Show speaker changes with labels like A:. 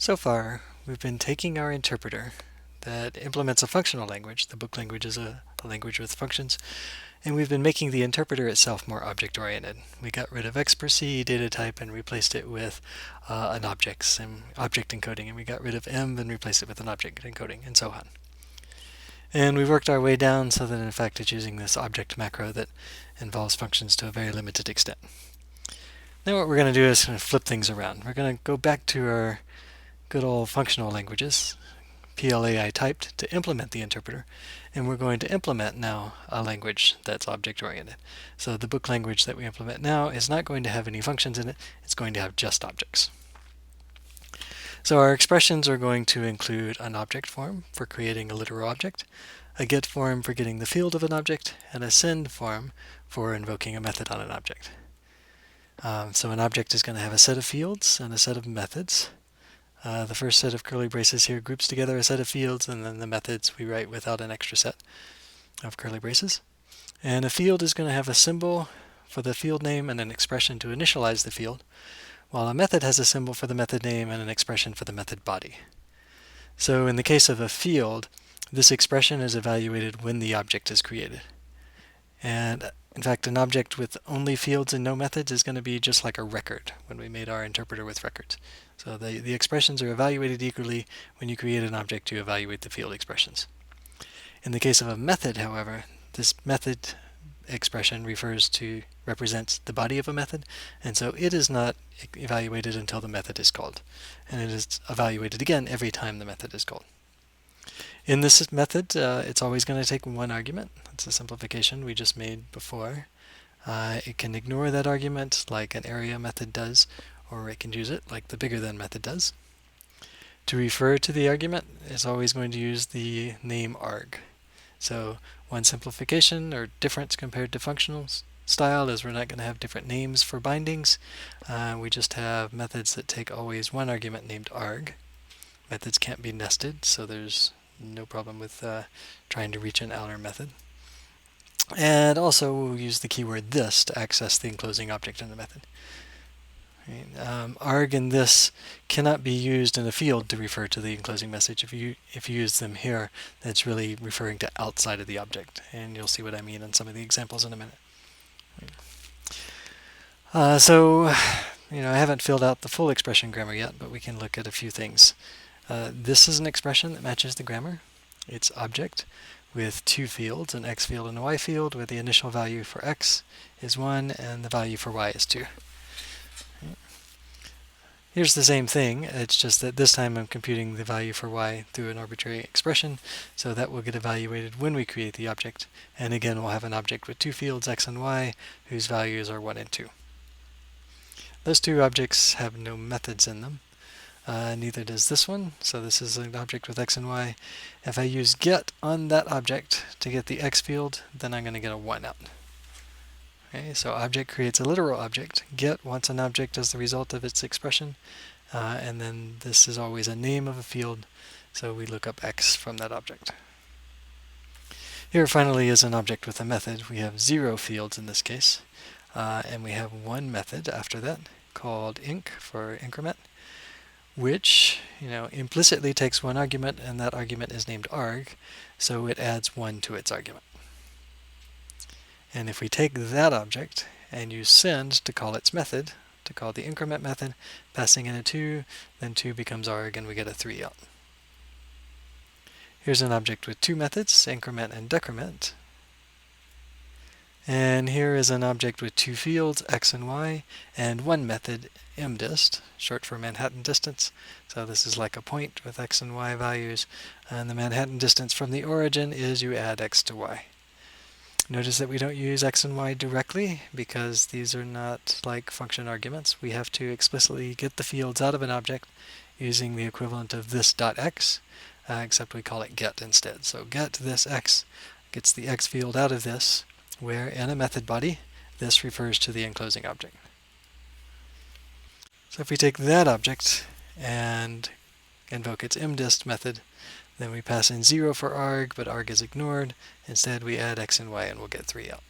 A: So far, we've been taking our interpreter that implements a functional language. The book language is a language with functions, and we've been making the interpreter itself more object-oriented. We got rid of XPrC data type and replaced it with an object encoding, and we got rid of env and replaced it with an object encoding, and so on. And we worked our way down so that in fact it's using this object macro that involves functions to a very limited extent. Now what we're going to do is kind of flip things around. We're going to go back to our good old functional languages, PLAI typed, to implement the interpreter, and we're going to implement now a language that's object-oriented. So the book language that we implement now is not going to have any functions in it, it's going to have just objects. So our expressions are going to include an object form for creating a literal object, a get form for getting the field of an object, and a send form for invoking a method on an object. So an object is going to have a set of fields and a set of methods. The first set of curly braces here groups together a set of fields, and then the methods we write without an extra set of curly braces. And a field is going to have a symbol for the field name and an expression to initialize the field, while a method has a symbol for the method name and an expression for the method body. So in the case of a field, this expression is evaluated when the object is created. And in fact, an object with only fields and no methods is going to be just like a record when we made our interpreter with records. So the expressions are evaluated equally when you create an object to evaluate the field expressions. In the case of a method, however, this method expression represents the body of a method, and so it is not evaluated until the method is called. And it is evaluated again every time the method is called. In this method, it's always going to take one argument. That's a simplification we just made before. It can ignore that argument like an area method does, or it can use it like the bigger than method does. To refer to the argument, it's always going to use the name arg. So one simplification or difference compared to functional style is we're not going to have different names for bindings. We just have methods that take always one argument named arg. Methods can't be nested, so there's no problem with trying to reach an outer method. And also we'll use the keyword this to access the enclosing object in the method. Arg and this cannot be used in a field to refer to the enclosing message. If you use them here, that's really referring to outside of the object, and you'll see what I mean in some of the examples in a minute. So I haven't filled out the full expression grammar yet, but we can look at a few things. This is an expression that matches the grammar. It's object with two fields, an x field and a y field, where the initial value for x is 1 and the value for y is 2. Here's the same thing, it's just that this time I'm computing the value for y through an arbitrary expression, so that will get evaluated when we create the object. And again, we'll have an object with two fields, x and y, whose values are 1 and 2. Those two objects have no methods in them. Neither does this one, so this is an object with x and y. If I use get on that object to get the x field, then I'm going to get a 1 out. Okay, so object creates a literal object. Get wants an object as the result of its expression, and then this is always a name of a field, so we look up x from that object. Here finally is an object with a method. We have 0 fields in this case, and we have one method after that called inc for increment, which implicitly takes one argument, and that argument is named arg, so it adds 1 to its argument. And if we take that object and use send to call its method, to call the increment method, passing in a 2, then 2 becomes arg and we get a 3 out. Here's an object with two methods, increment and decrement. And here is an object with two fields, x and y, and one method, mdist, short for Manhattan distance. So this is like a point with x and y values, and the Manhattan distance from the origin is you add x to y. Notice that we don't use x and y directly because these are not like function arguments. We have to explicitly get the fields out of an object using the equivalent of this.x, except we call it get instead. So get this x gets the x field out of this, where in a method body, this refers to the enclosing object. So if we take that object and invoke its mdist method, then we pass in 0 for arg, but arg is ignored. Instead, we add x and y, and we'll get 3 out.